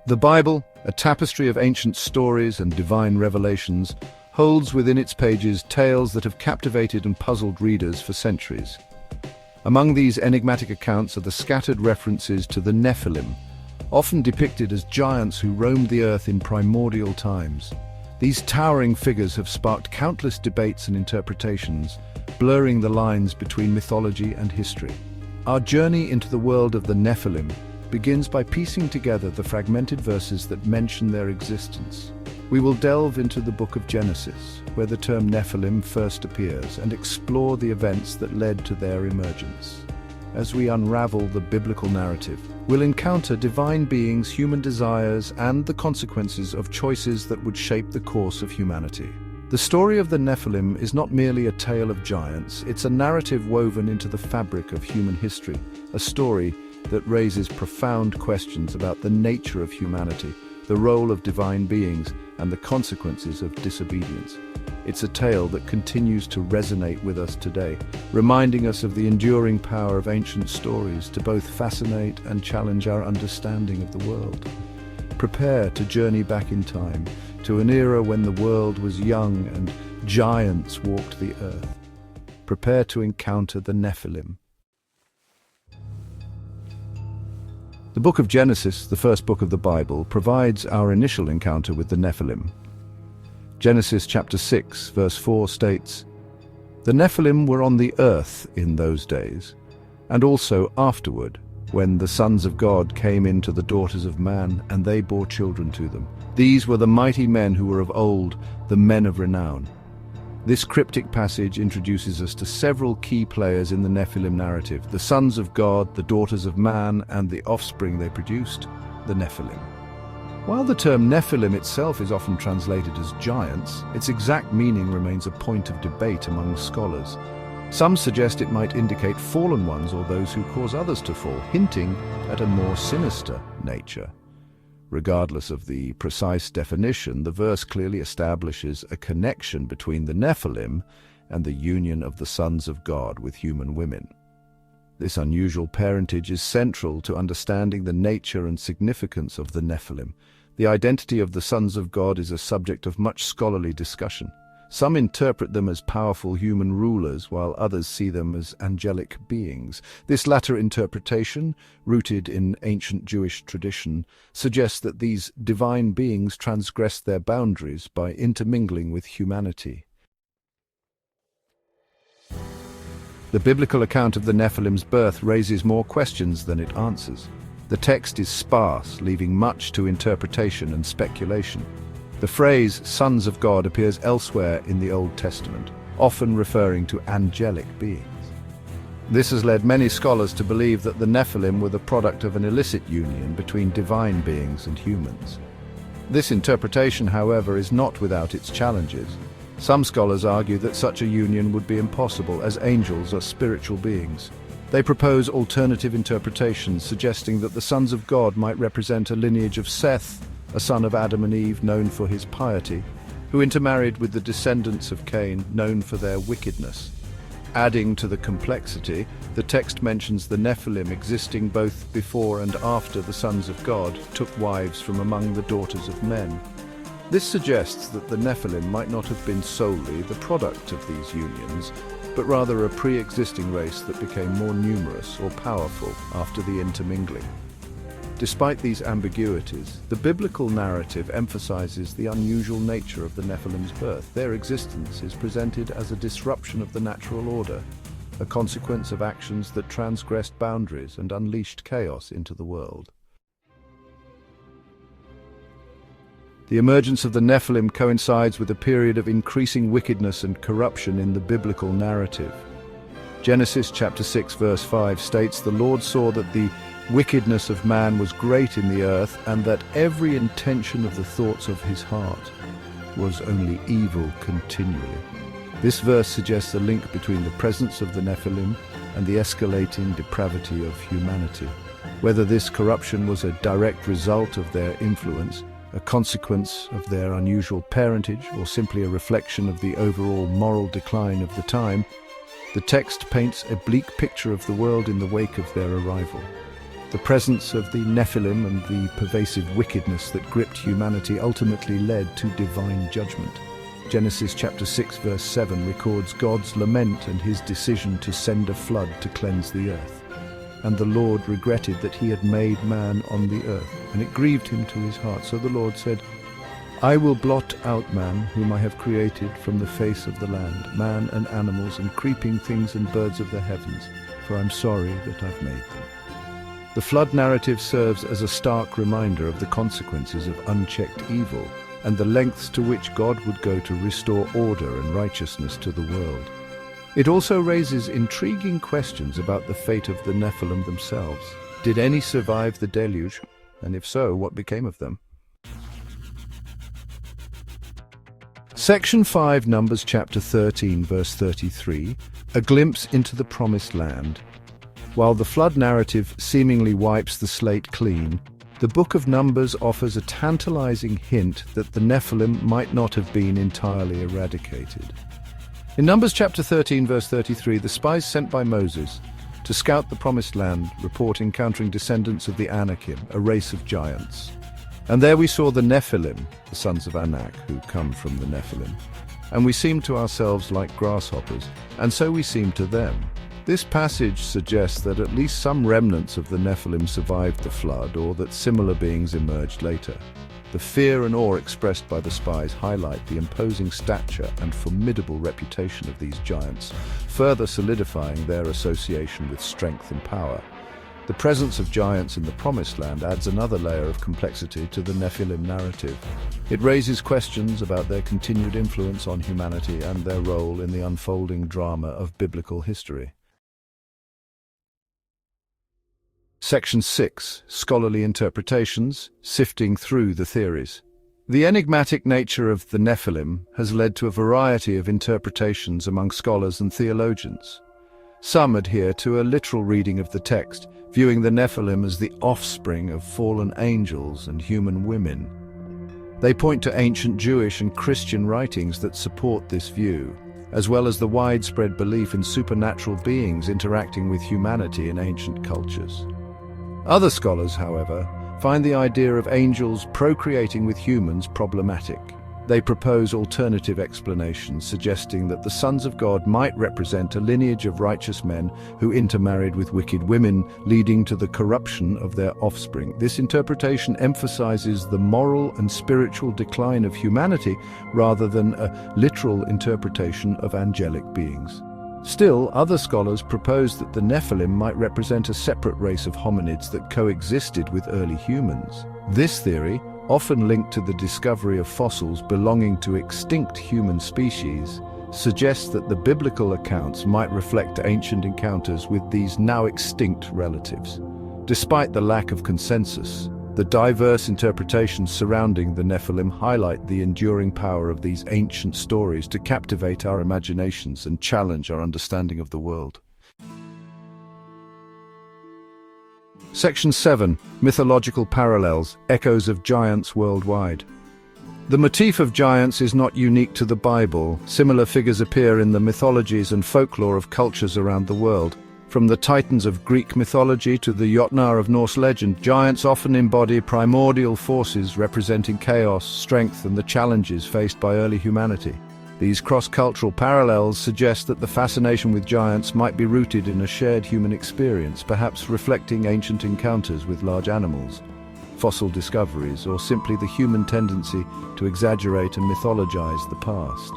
The Bible, a tapestry of ancient stories and divine revelations, holds within its pages tales that have captivated and puzzled readers for centuries. Among these enigmatic accounts are the scattered references to the Nephilim, often depicted as giants who roamed the earth in primordial times. These towering figures have sparked countless debates and interpretations, blurring the lines between mythology and history. Our journey into the world of the Nephilim begins by piecing together the fragmented verses that mention their existence. We will delve into the book of Genesis, where the term Nephilim first appears, and explore the events that led to their emergence. As we unravel the biblical narrative, we'll encounter divine beings, human desires, and the consequences of choices that would shape the course of humanity. The story of the Nephilim is not merely a tale of giants, it's a narrative woven into the fabric of human history, a story that raises profound questions about the nature of humanity, the role of divine beings, and the consequences of disobedience. It's a tale that continues to resonate with us today, reminding us of the enduring power of ancient stories to both fascinate and challenge our understanding of the world. Prepare to journey back in time, to an era when the world was young and giants walked the earth. Prepare to encounter the Nephilim. The book of Genesis, the first book of the Bible, provides our initial encounter with the Nephilim. Genesis chapter 6, verse 4 states, "The Nephilim were on the earth in those days, and also afterward, when the sons of God came into the daughters of man, and they bore children to them. These were the mighty men who were of old, the men of renown." This cryptic passage introduces us to several key players in the Nephilim narrative: the sons of God, the daughters of man, and the offspring they produced, the Nephilim. While the term Nephilim itself is often translated as giants, its exact meaning remains a point of debate among scholars. Some suggest it might indicate fallen ones or those who cause others to fall, hinting at a more sinister nature. Regardless of the precise definition, the verse clearly establishes a connection between the Nephilim and the union of the sons of God with human women. This unusual parentage is central to understanding the nature and significance of the Nephilim. The identity of the sons of God is a subject of much scholarly discussion. Some interpret them as powerful human rulers, while others see them as angelic beings. This latter interpretation, rooted in ancient Jewish tradition, suggests that these divine beings transgressed their boundaries by intermingling with humanity. The biblical account of the Nephilim's birth raises more questions than it answers. The text is sparse, leaving much to interpretation and speculation. The phrase "sons of God" appears elsewhere in the Old Testament, often referring to angelic beings. This has led many scholars to believe that the Nephilim were the product of an illicit union between divine beings and humans. This interpretation, however, is not without its challenges. Some scholars argue that such a union would be impossible, as angels are spiritual beings. They propose alternative interpretations, suggesting that the sons of God might represent a lineage of Seth, a son of Adam and Eve known for his piety, who intermarried with the descendants of Cain, known for their wickedness. Adding to the complexity, the text mentions the Nephilim existing both before and after the sons of God took wives from among the daughters of men. This suggests that the Nephilim might not have been solely the product of these unions, but rather a pre-existing race that became more numerous or powerful after the intermingling. Despite these ambiguities, the biblical narrative emphasizes the unusual nature of the Nephilim's birth. Their existence is presented as a disruption of the natural order, a consequence of actions that transgressed boundaries and unleashed chaos into the world. The emergence of the Nephilim coincides with a period of increasing wickedness and corruption in the biblical narrative. Genesis chapter 6 verse 5 states, "The Lord saw that the wickedness of man was great in the earth, and that every intention of the thoughts of his heart was only evil continually." This verse suggests a link between the presence of the Nephilim and the escalating depravity of humanity. Whether this corruption was a direct result of their influence, a consequence of their unusual parentage, or simply a reflection of the overall moral decline of the time, the text paints a bleak picture of the world in the wake of their arrival. The presence of the Nephilim and the pervasive wickedness that gripped humanity ultimately led to divine judgment. Genesis chapter 6 verse 7 records God's lament and his decision to send a flood to cleanse the earth. And the Lord regretted that he had made man on the earth, and it grieved him to his heart. So the Lord said, I will blot out man, whom I have created from the face of the land, man and animals and creeping things and birds of the heavens, for I'm sorry that I've made them. The flood narrative serves as a stark reminder of the consequences of unchecked evil and the lengths to which God would go to restore order and righteousness to the world. It also raises intriguing questions about the fate of the Nephilim themselves. Did any survive the deluge? And if so, what became of them? Section 5, Numbers chapter 13, verse 33, a glimpse into the promised land. While the flood narrative seemingly wipes the slate clean, the book of Numbers offers a tantalizing hint that the Nephilim might not have been entirely eradicated. In Numbers chapter 13, verse 33, the spies sent by Moses to scout the promised land report encountering descendants of the Anakim, a race of giants. And there we saw the Nephilim, the sons of Anak, who come from the Nephilim. And we seemed to ourselves like grasshoppers, and so we seemed to them. This passage suggests that at least some remnants of the Nephilim survived the flood, or that similar beings emerged later. The fear and awe expressed by the spies highlight the imposing stature and formidable reputation of these giants, further solidifying their association with strength and power. The presence of giants in the Promised Land adds another layer of complexity to the Nephilim narrative. It raises questions about their continued influence on humanity and their role in the unfolding drama of biblical history. Section 6. Scholarly Interpretations, Sifting Through the Theories. The enigmatic nature of the Nephilim has led to a variety of interpretations among scholars and theologians. Some adhere to a literal reading of the text, viewing the Nephilim as the offspring of fallen angels and human women. They point to ancient Jewish and Christian writings that support this view, as well as the widespread belief in supernatural beings interacting with humanity in ancient cultures. Other scholars, however, find the idea of angels procreating with humans problematic. They propose alternative explanations, suggesting that the sons of God might represent a lineage of righteous men who intermarried with wicked women, leading to the corruption of their offspring. This interpretation emphasizes the moral and spiritual decline of humanity rather than a literal interpretation of angelic beings. Still, other scholars propose that the Nephilim might represent a separate race of hominids that coexisted with early humans. This theory, often linked to the discovery of fossils belonging to extinct human species, suggests that the biblical accounts might reflect ancient encounters with these now extinct relatives. Despite the lack of consensus, the diverse interpretations surrounding the Nephilim highlight the enduring power of these ancient stories to captivate our imaginations and challenge our understanding of the world. Section 7. Mythological Parallels, Echoes of Giants Worldwide. The motif of giants is not unique to the Bible. Similar figures appear in the mythologies and folklore of cultures around the world. From the Titans of Greek mythology to the Jotnar of Norse legend, giants often embody primordial forces representing chaos, strength, and the challenges faced by early humanity. These cross-cultural parallels suggest that the fascination with giants might be rooted in a shared human experience, perhaps reflecting ancient encounters with large animals, fossil discoveries, or simply the human tendency to exaggerate and mythologize the past.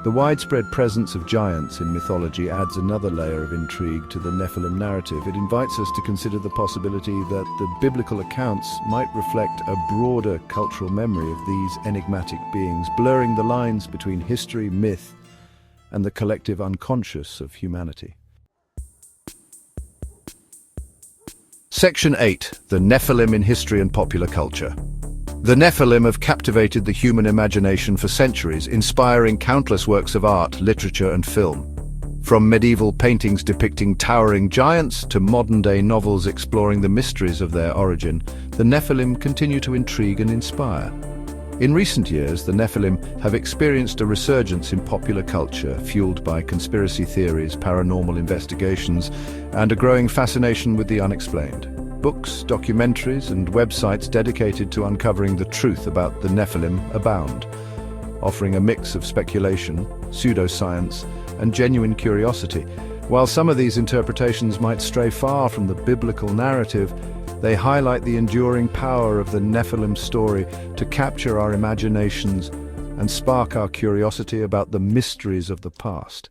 The widespread presence of giants in mythology adds another layer of intrigue to the Nephilim narrative. It invites us to consider the possibility that the biblical accounts might reflect a broader cultural memory of these enigmatic beings, blurring the lines between history, myth, and the collective unconscious of humanity. Section 8. The Nephilim in History and Popular Culture. The Nephilim have captivated the human imagination for centuries, inspiring countless works of art, literature, and film. From medieval paintings depicting towering giants to modern-day novels exploring the mysteries of their origin, the Nephilim continue to intrigue and inspire. In recent years, the Nephilim have experienced a resurgence in popular culture, fueled by conspiracy theories, paranormal investigations, and a growing fascination with the unexplained. Books, documentaries, and websites dedicated to uncovering the truth about the Nephilim abound, offering a mix of speculation, pseudoscience, and genuine curiosity. While some of these interpretations might stray far from the biblical narrative, they highlight the enduring power of the Nephilim story to capture our imaginations and spark our curiosity about the mysteries of the past.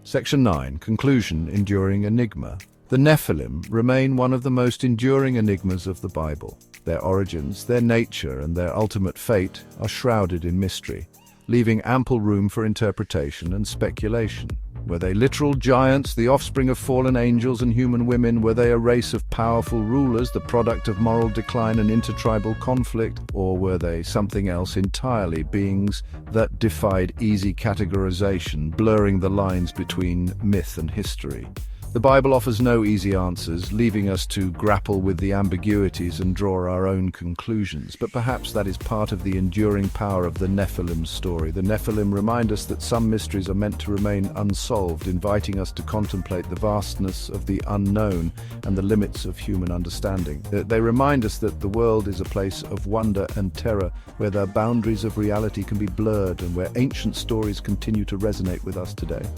Section 9. Conclusion: Enduring Enigma. The Nephilim remain one of the most enduring enigmas of the Bible. Their origins, their nature, and their ultimate fate are shrouded in mystery, leaving ample room for interpretation and speculation. Were they literal giants, the offspring of fallen angels and human women? Were they a race of powerful rulers, the product of moral decline and intertribal conflict? Or were they something else entirely, beings that defied easy categorization, blurring the lines between myth and history? The Bible offers no easy answers, leaving us to grapple with the ambiguities and draw our own conclusions. But perhaps that is part of the enduring power of the Nephilim story. The Nephilim remind us that some mysteries are meant to remain unsolved, inviting us to contemplate the vastness of the unknown and the limits of human understanding. They remind us that the world is a place of wonder and terror, where the boundaries of reality can be blurred and where ancient stories continue to resonate with us today.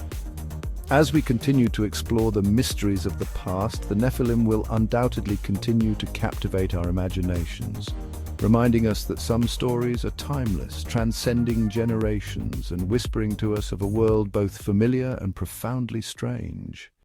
As we continue to explore the mysteries of the past, the Nephilim will undoubtedly continue to captivate our imaginations, reminding us that some stories are timeless, transcending generations, and whispering to us of a world both familiar and profoundly strange.